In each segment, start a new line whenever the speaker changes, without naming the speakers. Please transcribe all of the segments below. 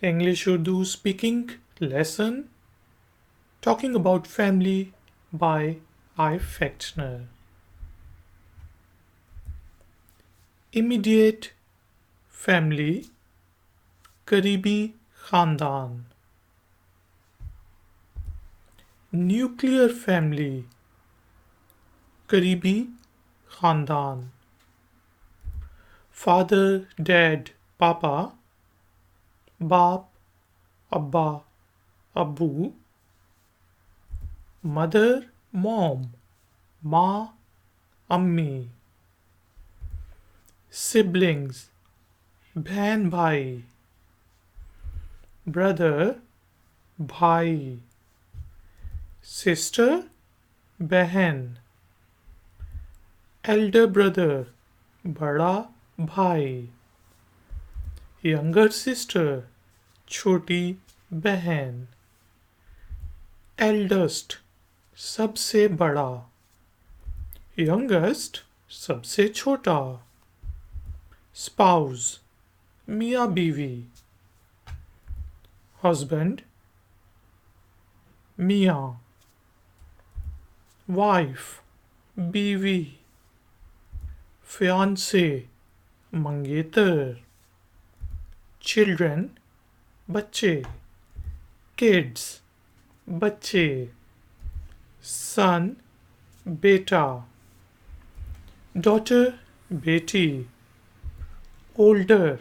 English Urdu speaking lesson talking about family by Paternal. Immediate family, करीबी खानदान. Nuclear family, करीबी खानदान. Father, dad, papa, बाप, अब्बा, अब्बू. Mother, mom, माँ, अम्मी. Siblings, बहन भाई. Brother, भाई. Sister, बहन. Elder brother, बड़ा भाई. Younger sister, छोटी बहन. Eldest, सबसे बड़ा. Youngest, सबसे छोटा. Spouse, मियाँ बीवी. Husband, मियाँ. Wife, बीवी. Fiancé, मंगेतर. Children, बच्चे. Kids, बच्चे. Son, बेटा. Daughter, बेटी. Older,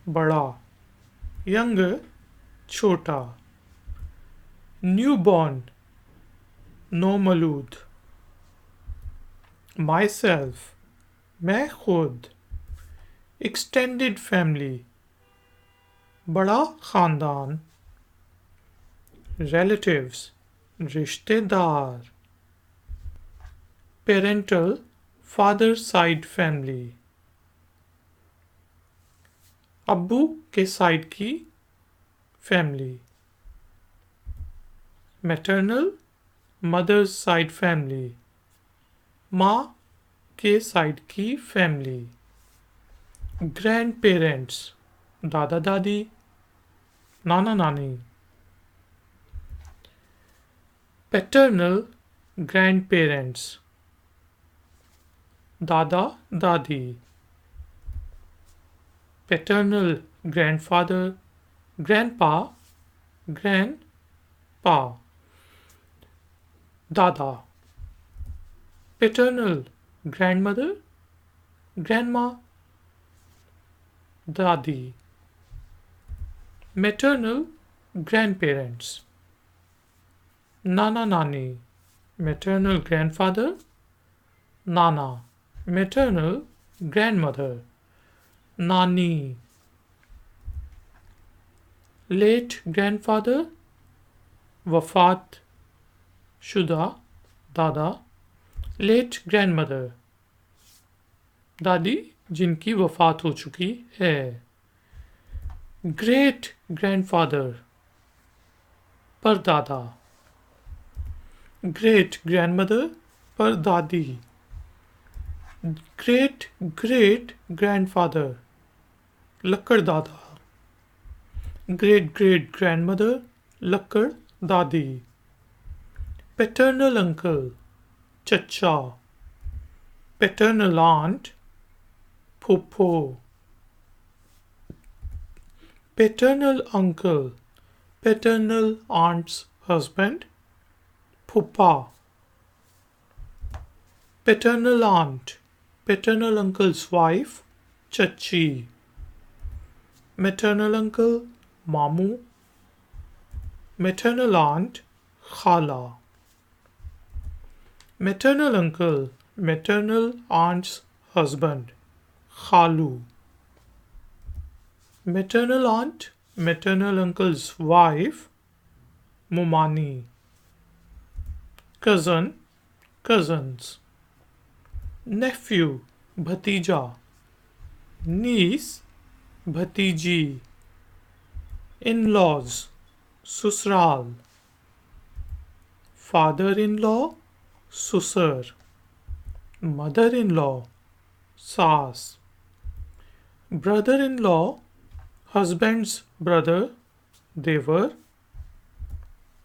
बड़ा. Younger, छोटा. Newborn, नौमलूद. Myself, मैं खुद. Extended family, बड़ा खानदान. Relatives, रिश्तेदार. Parental, father side family, अब्बू के साइड की family. Maternal, mother side family, माँ के साइड की फैमिली. ग्रैंड पेरेंट्स, दादा दादी, नाना नानी. पैटर्नल, ग्रैंड पेरेंट्स, दादा दादी. Paternal, grandfather, grandpa, grandpa. Dada. Paternal, grandmother, grandma, dadi. Maternal, grandparents. Nana nani. Maternal grandfather, nana. Maternal grandmother, nani. Late grandfather, वफात शुदा दादा. Late grandmother, दादी जिनकी वफात हो चुकी है. Great grandfather, परदादा. Great grandmother, परदादी. Great great grandfather, लक्कड़ दादा. Great great grandmother, लक्कड़ दादी. Paternal uncle, चचा. Paternal aunt, फूफो. Paternal uncle, paternal aunt's husband, फूफा. Paternal aunt, paternal uncle's wife, chachi. Maternal uncle, मामू. Maternal aunt, खाला. Maternal uncle, maternal aunt's husband, खालू. Maternal aunt, maternal uncle's wife, मुमानी. Cousin, cousins. Nephew, भतीजा. Niece, भतीजी. In-laws, ससुराल. Father-in-law, ससुर. Mother-in-law, सास. Brother-in-law, husband's brother, देवर.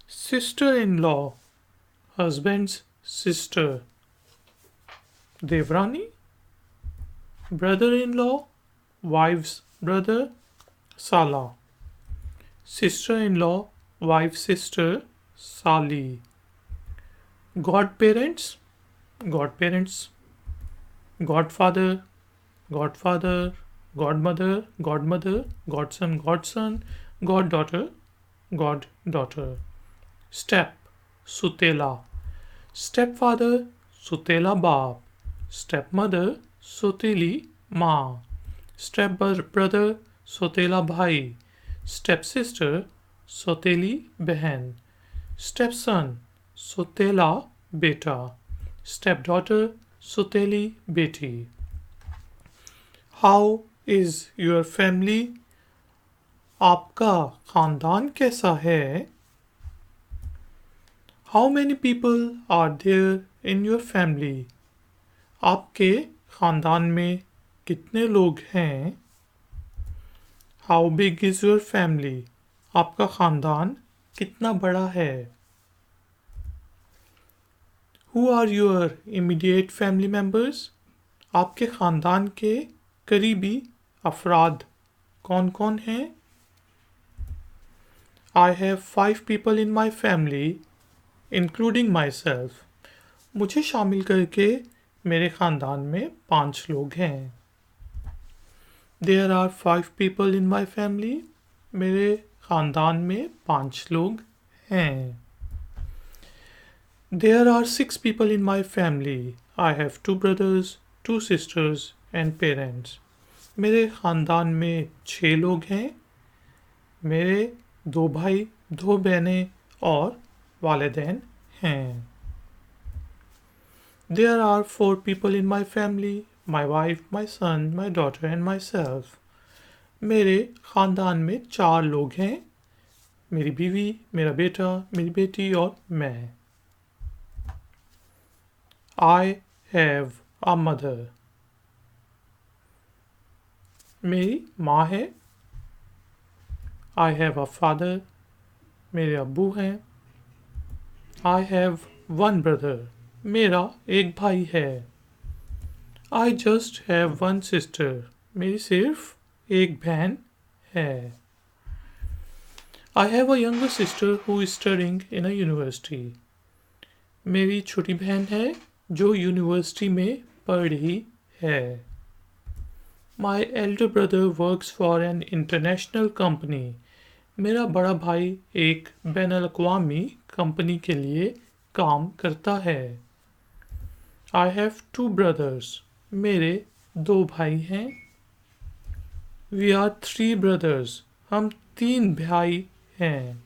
Sister-in-law, husband's sister, देवरानी. Brother-in-law, wife's brother, साला. Sister-in-law, wife's sister, साली. Godparents, godparents. Godfather, godfather. Godmother, godmother. Godson, godson. Goddaughter, goddaughter. Step, सुतेला. Stepfather, सुतेला बाप. Stepmother, सौतेली माँ. Stepbrother, सौतेला भाई. Stepsister, सौतेली बहन. Stepson, सौतेला बेटा. Stepdaughter, सौतेली बेटी. How is your family? आपका खानदान कैसा है? How many people are there in your family? आपके खानदान में कितने लोग हैं? How big is your family? आपका खानदान कितना बड़ा है? Who are your immediate family members? आपके खानदान के करीबी अफराद कौन कौन हैं? I have 5 people in my family, including myself. मुझे शामिल करके मेरे खानदान में 5 लोग हैं. There are 5 people in my family. मेरे खानदान में 5 लोग हैं. There are 6 people in my family. I have 2 brothers, 2 sisters and parents. मेरे खानदान में 6 लोग हैं. मेरे 2 भाई, 2 बहनें और वालिदैन हैं. There are 4 people in my family. My wife, my son, my daughter and myself. मेरे खानदान में 4 लोग हैं. मेरी बीवी, मेरा बेटा, मेरी बेटी और मैं. I have a mother. मेरी माँ है. I have a father. मेरे अब्बू हैं. I have one brother. मेरा एक भाई है. I just have one sister. मेरी सिर्फ एक बहन है. I have a younger sister who is studying in a university. मेरी छोटी बहन है जो यूनिवर्सिटी में पढ़ रही है. My elder brother works for an international company. मेरा बड़ा भाई एक बैनुल-अक़वामी कंपनी के लिए काम करता है. I have 2 brothers. मेरे 2 भाई हैं. We are 3 brothers. हम 3 भाई हैं.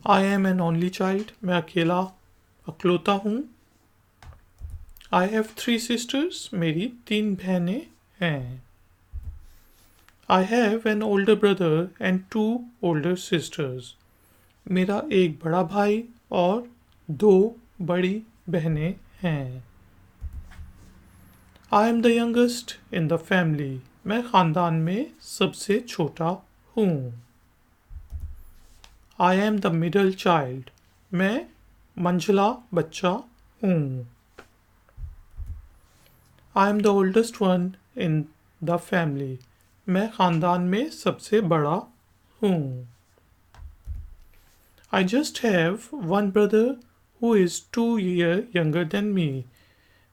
I am an only child. मैं अकेलौता हूँ. I have 3 sisters. मेरी 3 बहनें हैं. I have an older brother and 2 older sisters. मेरा एक बड़ा भाई और 2 बड़ी बहनें हैं. I am the youngest in the family. मैं खानदान में सबसे छोटा हूँ. I am the middle child. मैं मंझला बच्चा हूँ. I am the oldest one in the family. मैं खानदान में सबसे बड़ा हूँ. I just have one brother who is 2 years younger than me.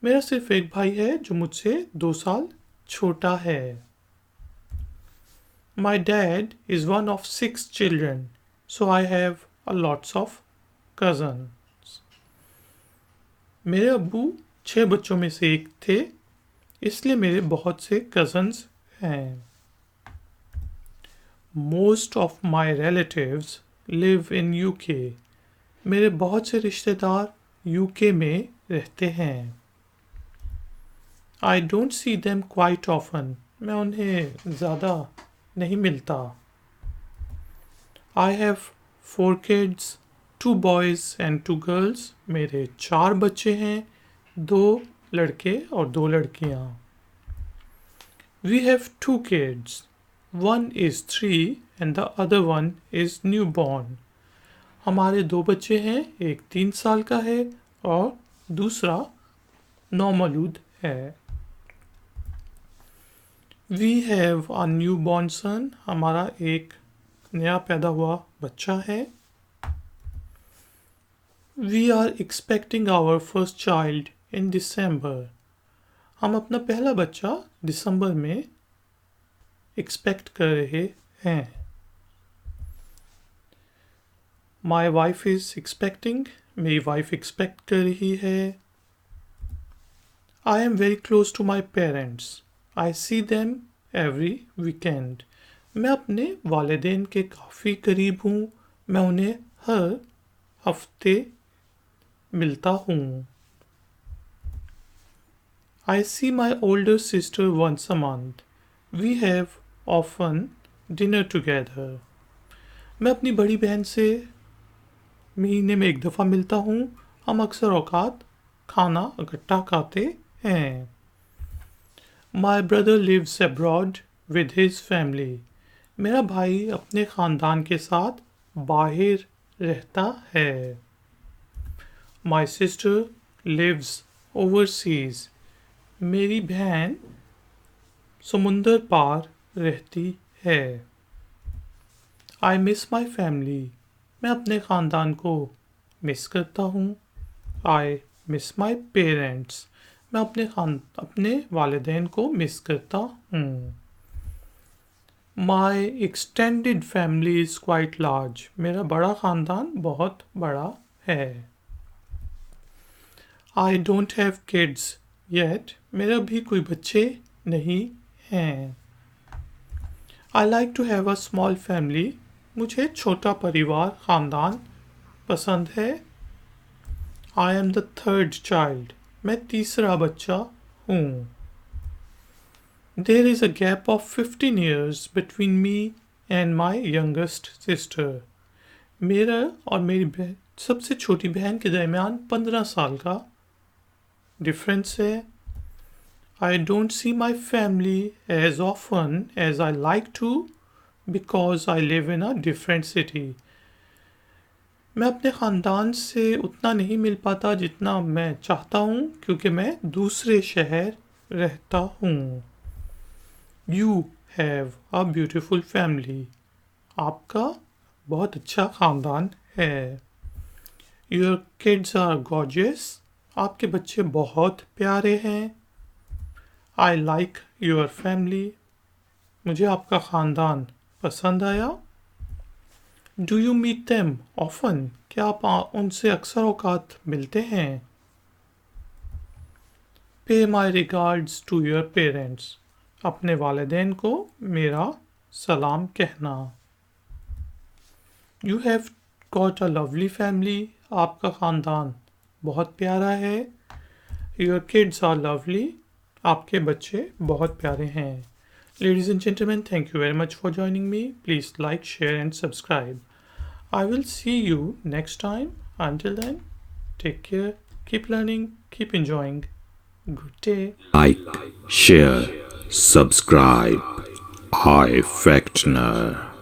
मेरा सिर्फ एक भाई है जो मुझसे 2 साल छोटा है. My dad is one of 6 children, so I have a lots of cousins. मेरे अब्बू 6 बच्चों में से एक थे, इसलिए मेरे बहुत से cousins हैं. Most of my relatives live in UK. मेरे बहुत से रिश्तेदार UK में रहते हैं. I don't see them quite often. मैं उन्हें ज़्यादा नहीं मिलता. I have 4 kids, 2 boys and 2 girls. मेरे 4 बच्चे हैं, 2 लड़के और 2 लड़कियाँ. We have 2 kids. One is 3 and the other one is newborn. हमारे 2 बच्चे हैं, एक 3 साल का है और दूसरा नौमौलूद है. We have a newborn son. हमारा एक नया पैदा हुआ बच्चा है. We are expecting our first child in December. हम अपना पहला बच्चा दिसंबर में एक्सपेक्ट कर रहे हैं. My wife is expecting. मेरी वाइफ एक्सपेक्ट कर रही है. I am very close to my parents. I see them every weekend. मैं अपने वालिदैन के काफ़ी करीब हूँ. मैं उन्हें हर हफ्ते मिलता हूँ. I see my older sister once a month. We have often dinner together. मैं अपनी बड़ी बहन से महीने में एक दफ़ा मिलता हूँ. हम अक्सर औकात खाना इकट्ठा खाते हैं. My brother lives abroad with his family. मेरा भाई अपने ख़ानदान के साथ बाहर रहता है. My sister lives overseas. मेरी बहन समुंदर पार रहती है. I miss my family. मैं अपने ख़ानदान को मिस करता हूँ. I miss my parents. मैं अपने वालिदैन को मिस करता हूँ. My extended family is quite large. मेरा बड़ा ख़ानदान बहुत बड़ा है. I don't have kids yet. मेरा भी कोई बच्चे नहीं हैं. I like to have a small family. मुझे छोटा परिवार ख़ानदान पसंद है. I am the third child. मैं तीसरा बच्चा हूँ. There is a gap of 15 years between me and my youngest sister. मेरा और मेरी सबसे छोटी बहन के दरमियान 15 साल का डिफरेंस है. I don't see my family as often as I like to because I live in a different city. मैं अपने ख़ानदान से उतना नहीं मिल पाता जितना मैं चाहता हूँ क्योंकि मैं दूसरे शहर रहता हूँ. You have a beautiful family. आपका बहुत अच्छा ख़ानदान है. Your kids are gorgeous. आपके बच्चे बहुत प्यारे हैं. I like your family. मुझे आपका ख़ानदान पसंद आया. Do you meet them often? क्या आप उनसे अक्सर औकात मिलते हैं? Pay my regards to your parents. अपने वालिदैन को मेरा सलाम कहना. You have got a lovely family. आपका ख़ानदान बहुत प्यारा है. Your kids are lovely. आपके बच्चे बहुत प्यारे हैं. Ladies and gentlemen, thank you very much for joining me. Please like, share and subscribe. I will see you next time. Until then, take care, keep learning, keep enjoying. Good day.
Like, share, subscribe. Paternal.